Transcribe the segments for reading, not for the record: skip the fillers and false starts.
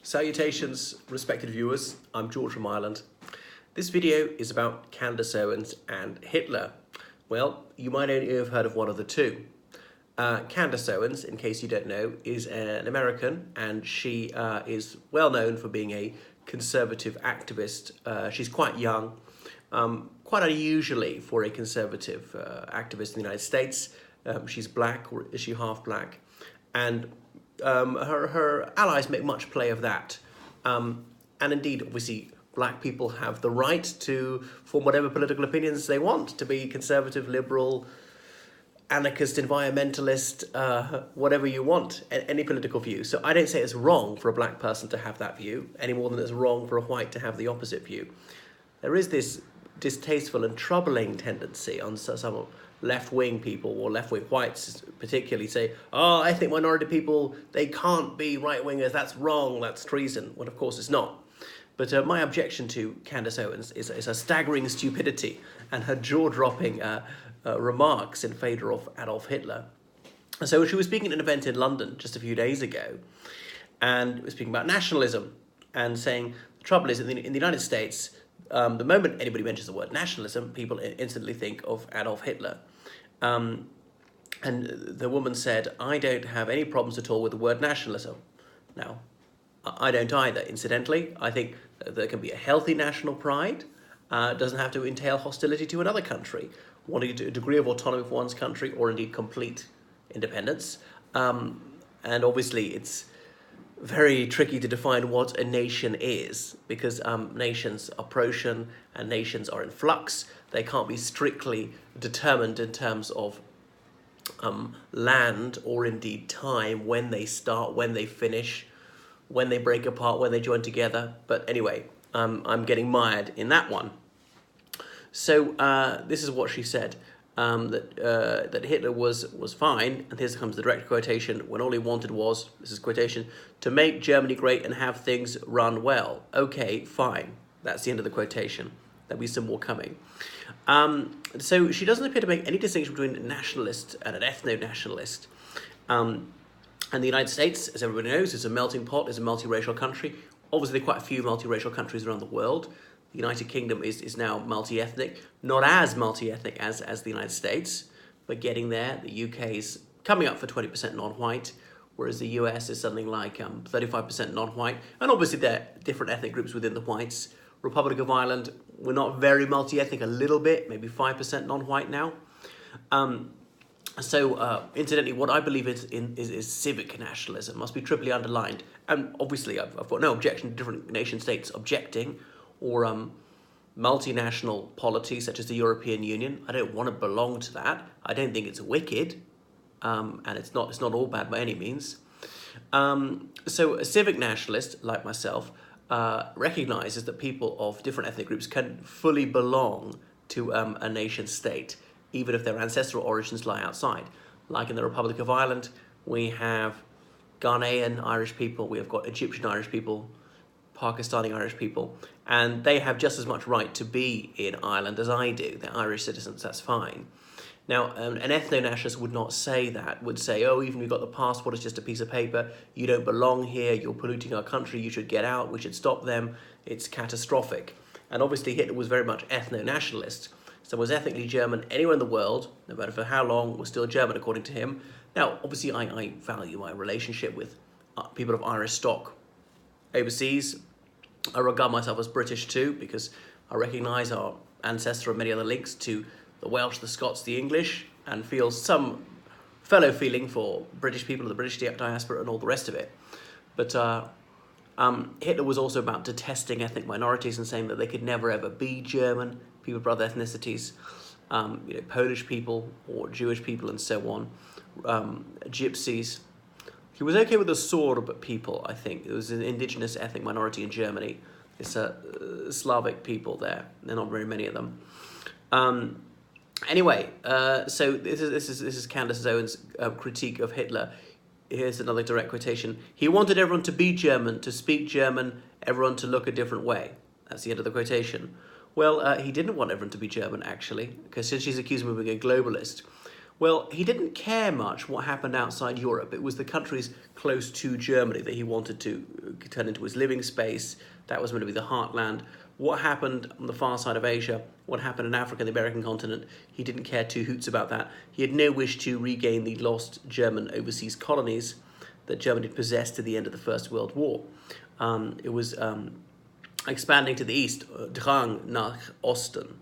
Salutations, respected viewers. I'm George from Ireland. This video is about Candace Owens and Hitler. Well, you might only have heard of one of the two. Candace Owens, in case you don't know, is an American, and she is well known for being a conservative activist. She's quite young, quite unusually for a conservative activist in the United States. She's black, or is she half black? And her allies make much play of that. And indeed, obviously, black people have the right to form whatever political opinions they want, to be conservative, liberal, anarchist, environmentalist, whatever you want, any political view. So I don't say it's wrong for a black person to have that view, any more than it's wrong for a white to have the opposite view. There is this distasteful and troubling tendency on some left-wing people, or left-wing whites particularly, say, oh, ethnic minority people, they can't be right-wingers, that's wrong, that's treason. Well, of course it's not. But my objection to Candace Owens is her staggering stupidity and her jaw-dropping remarks in favour of Adolf Hitler. So she was speaking at an event in London just a few days ago, and was speaking about nationalism, and saying the trouble is in the United States, the moment anybody mentions the word nationalism, people instantly think of Adolf Hitler. And the woman said, I don't have any problems at all with the word nationalism. Now, I don't either, incidentally. I think there can be a healthy national pride. It doesn't have to entail hostility to another country, wanting a degree of autonomy for one's country, or indeed complete independence. And obviously it's very tricky to define what a nation is, because nations are approach and nations are in flux. They can't be strictly determined in terms of land, or indeed time, when they start, when they finish, when they break apart, when they join together. But anyway, I'm getting mired in that one. So this is what she said, that Hitler was fine, and here comes the direct quotation, when all he wanted was, this is quotation, to make Germany great and have things run well. Okay, fine. That's the end of the quotation. There'll be some more coming. So she doesn't appear to make any distinction between a nationalist and an ethno-nationalist. And the United States, as everybody knows, is a melting pot, is a multiracial country. Obviously, there are quite a few multiracial countries around the world. The United Kingdom is now multi-ethnic, not as multi-ethnic as the United States, but getting there. The UK is coming up for 20% non-white, whereas the US is something like 35% non-white. And obviously there are different ethnic groups within the whites. Republic of Ireland, we're not very multi-ethnic, a little bit, maybe 5% non-white now. Incidentally, what I believe is civic nationalism, must be triply underlined. And obviously, I've got no objection to different nation states objecting, or multinational polities such as the European Union. I don't want to belong to that. I don't think it's wicked, and it's not all bad by any means. So a civic nationalist, like myself, recognises that people of different ethnic groups can fully belong to a nation state, even if their ancestral origins lie outside. Like in the Republic of Ireland, we have Ghanaian Irish people, we have got Egyptian Irish people, Pakistani Irish people, and they have just as much right to be in Ireland as I do. They're Irish citizens, that's fine. Now, an ethno-nationalist would not say that, would say, oh, even if you've got the passport, it's just a piece of paper, you don't belong here, you're polluting our country, you should get out, we should stop them, it's catastrophic. And obviously Hitler was very much ethno-nationalist, so was ethnically German anywhere in the world, no matter for how long, was still German according to him. Now, obviously I value my relationship with people of Irish stock overseas. I regard myself as British too, because I recognise our ancestor and many other links to the Welsh, the Scots, the English, and feel some fellow feeling for British people, the British diaspora, and all the rest of it. But Hitler was also about detesting ethnic minorities and saying that they could never ever be German, people of other ethnicities, Polish people or Jewish people and so on, gypsies. He was okay with the Sorb people, I think. It was an indigenous ethnic minority in Germany. It's Slavic people there. There are not very many of them. Anyway, so this is Candace Owens' critique of Hitler. Here's another direct quotation. He wanted everyone to be German, to speak German, everyone to look a different way. That's the end of the quotation. Well, he didn't want everyone to be German, actually, because since she's accused him of being a globalist. Well, he didn't care much what happened outside Europe. It was the countries close to Germany that he wanted to turn into his living space. That was meant to be the heartland. What happened on the far side of Asia, what happened in Africa and the American continent, he didn't care two hoots about that. He had no wish to regain the lost German overseas colonies that Germany possessed at the end of the First World War. It was expanding to the east, Drang nach Osten.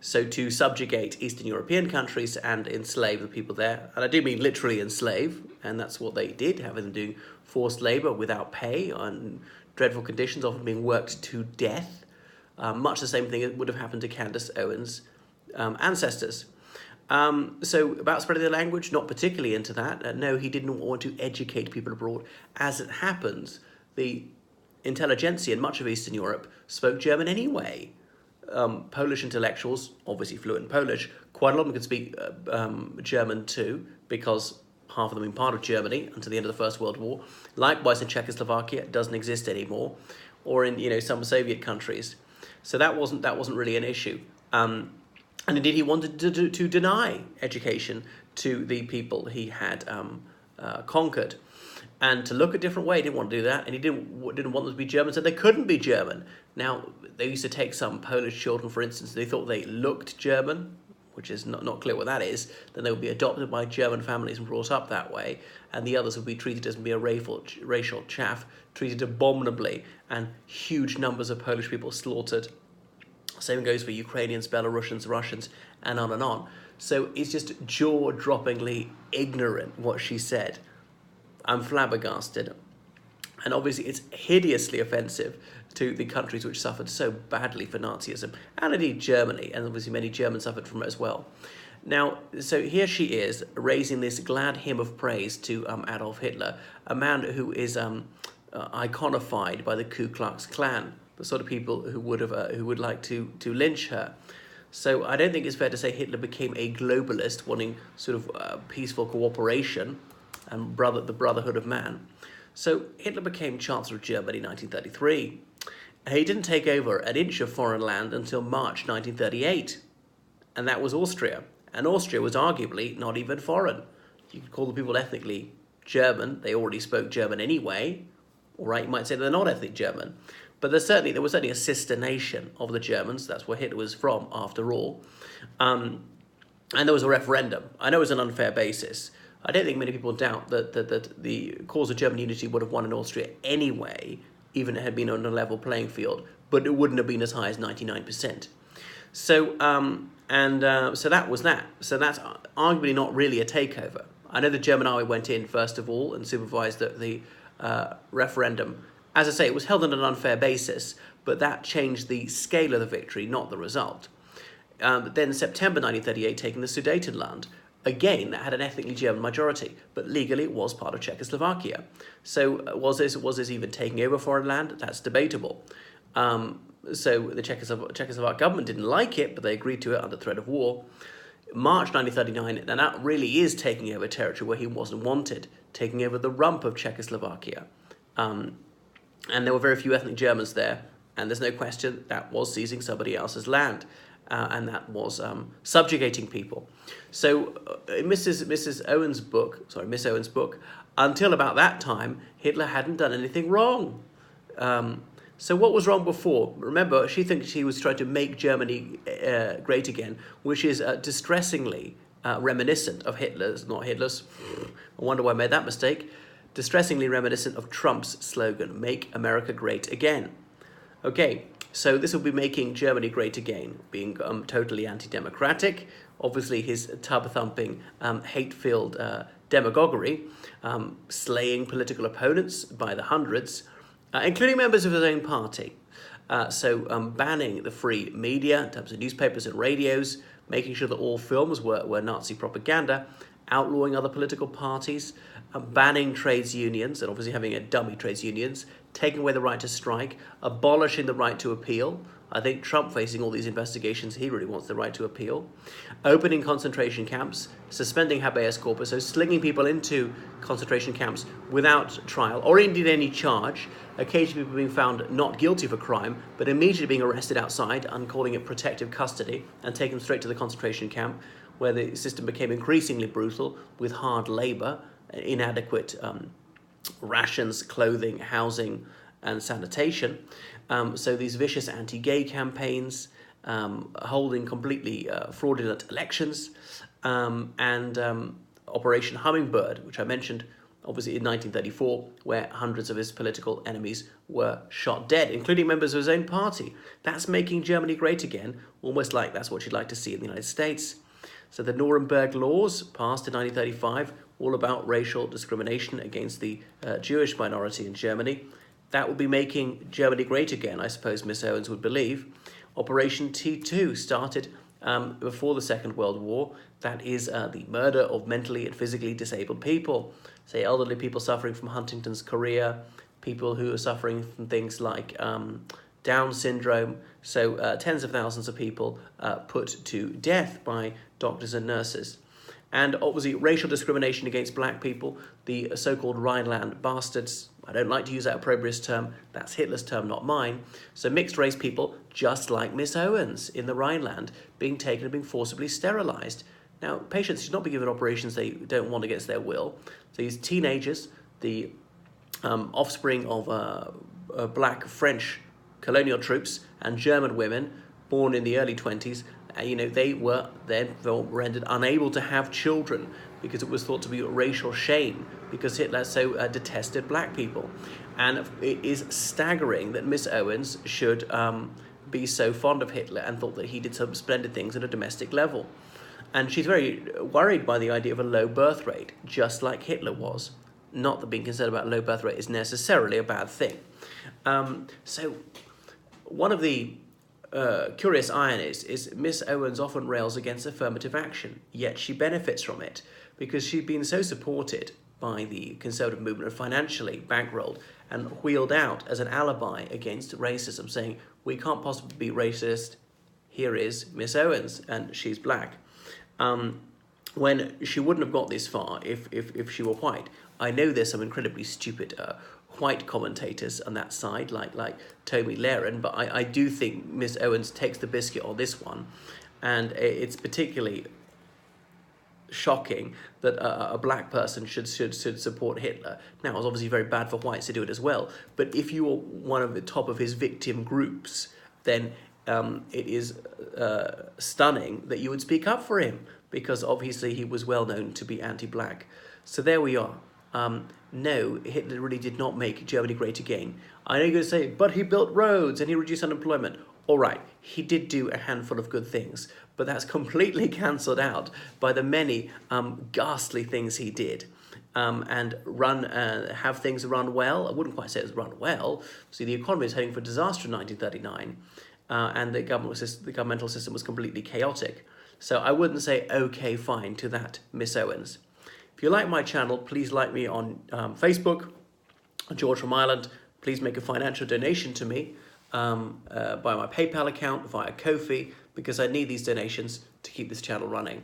So to subjugate Eastern European countries and enslave the people there. And I do mean literally enslave, and that's what they did, having them do forced labor without pay on dreadful conditions, often being worked to death. Much the same thing that would have happened to Candace Owens' ancestors. So about spreading the language, not particularly into that. No, he didn't want to educate people abroad. As it happens, the intelligentsia in much of Eastern Europe spoke German anyway. Polish intellectuals, obviously fluent in Polish, quite a lot of them could speak German too, because half of them being part of Germany until the end of the First World War. Likewise in Czechoslovakia, it doesn't exist anymore, or in some Soviet countries. So that wasn't really an issue. And indeed, he wanted to deny education to the people he had conquered, and to look a different way. He didn't want to do that, and he didn't want them to be German, so they couldn't be German. Now, they used to take some Polish children, for instance, they thought they looked German, which is not clear what that is. Then they would be adopted by German families and brought up that way, and the others would be treated as mere racial chaff, treated abominably, and huge numbers of Polish people slaughtered. Same goes for Ukrainians, Belarusians, Russians, and on and on. So it's just jaw-droppingly ignorant what she said. I'm flabbergasted. And obviously it's hideously offensive to the countries which suffered so badly for Nazism, and indeed Germany, and obviously many Germans suffered from it as well. Now, so here she is raising this glad hymn of praise to Adolf Hitler, a man who is iconified by the Ku Klux Klan, the sort of people who would like to lynch her. So I don't think it's fair to say Hitler became a globalist, wanting sort of peaceful cooperation and the brotherhood of man. So Hitler became Chancellor of Germany in 1933. He didn't take over an inch of foreign land until March 1938, and that was Austria. And Austria was arguably not even foreign. You could call the people ethnically German. They already spoke German anyway. All right, you might say they're not ethnic German. But there was certainly a sister nation of the Germans. That's where Hitler was from, after all. And there was a referendum. I know it was an unfair basis. I don't think many people doubt that the cause of German unity would have won in Austria anyway, even if it had been on a level playing field, but it wouldn't have been as high as 99%. So, so that was that. So that's arguably not really a takeover. I know the German army went in first of all and supervised the referendum. As I say, it was held on an unfair basis, but that changed the scale of the victory, not the result. Then September 1938, taking the Sudetenland. Again, that had an ethnically German majority, but legally it was part of Czechoslovakia. So was this even taking over foreign land? That's debatable. So the Czechoslovak government didn't like it, but they agreed to it under threat of war. March 1939, and that really is taking over territory where he wasn't wanted, taking over the rump of Czechoslovakia. And there were very few ethnic Germans there, and there's no question that was seizing somebody else's land. And that was subjugating people. So in Miss Owens' book, until about that time, Hitler hadn't done anything wrong. So what was wrong before? Remember, she thinks she was trying to make Germany great again, which is distressingly reminiscent of Hitler's, not Hitler's. I wonder why I made that mistake. Distressingly reminiscent of Trump's slogan, "Make America Great Again." Okay. So this will be making Germany great again, being totally anti-democratic. Obviously, his tub-thumping, hate-filled demagoguery, slaying political opponents by the hundreds, including members of his own party. Banning the free media in terms of newspapers and radios, making sure that all films were Nazi propaganda, outlawing other political parties, banning trades unions, and obviously having a dummy trades unions, taking away the right to strike, abolishing the right to appeal. I think Trump, facing all these investigations, he really wants the right to appeal. Opening concentration camps, suspending habeas corpus, so slinging people into concentration camps without trial, or indeed any charge, occasionally people being found not guilty of a crime, but immediately being arrested outside and calling it protective custody and taken straight to the concentration camp, where the system became increasingly brutal with hard labour, inadequate rations, clothing, housing, and sanitation. So these vicious anti-gay campaigns, holding completely fraudulent elections, and Operation Hummingbird, which I mentioned, obviously in 1934, where hundreds of his political enemies were shot dead, including members of his own party. That's making Germany great again, almost like that's what you'd like to see in the United States. So the Nuremberg laws, passed in 1935, all about racial discrimination against the Jewish minority in Germany. That would be making Germany great again, I suppose Miss Owens would believe. Operation T2 started before the Second World War. That is the murder of mentally and physically disabled people, say elderly people suffering from Huntington's chorea, people who are suffering from things like Down syndrome. So tens of thousands of people put to death by doctors and nurses. And obviously racial discrimination against black people, the so-called Rhineland bastards. I don't like to use that opprobrious term. That's Hitler's term, not mine. So mixed race people, just like Miss Owens in the Rhineland, being taken and being forcibly sterilised. Now, patients should not be given operations they don't want against their will. So these teenagers, the offspring of black French colonial troops and German women born in the early 20s, they were then rendered unable to have children because it was thought to be racial shame because Hitler so detested black people. And it is staggering that Miss Owens should be so fond of Hitler and thought that he did some splendid things at a domestic level. And she's very worried by the idea of a low birth rate, just like Hitler was. Not that being concerned about a low birth rate is necessarily a bad thing. So one of the curious ironies is Miss Owens often rails against affirmative action, yet she benefits from it because she's been so supported by the conservative movement and financially bankrolled and wheeled out as an alibi against racism, saying, we can't possibly be racist, here is Miss Owens, and she's black. When she wouldn't have got this far if she were white. I know there's some incredibly stupid white commentators on that side, like Tomi Lahren, but I do think Miss Owens takes the biscuit on this one, and it's particularly shocking that a black person should support Hitler. Now, it's obviously very bad for whites to do it as well, but if you were one of the top of his victim groups, then it is stunning that you would speak up for him, because obviously he was well known to be anti-black. So there we are. No, Hitler really did not make Germany great again. I know you're going to say, but he built roads and he reduced unemployment. All right, he did do a handful of good things, but that's completely cancelled out by the many ghastly things he did. And have things run well. I wouldn't quite say it was run well. See, the economy was heading for disaster in 1939, and the governmental system was completely chaotic. So I wouldn't say okay, fine to that, Miss Owens. If you like my channel, please like me on Facebook, George from Ireland. Please make a financial donation to me by my PayPal account, via Ko-fi, because I need these donations to keep this channel running.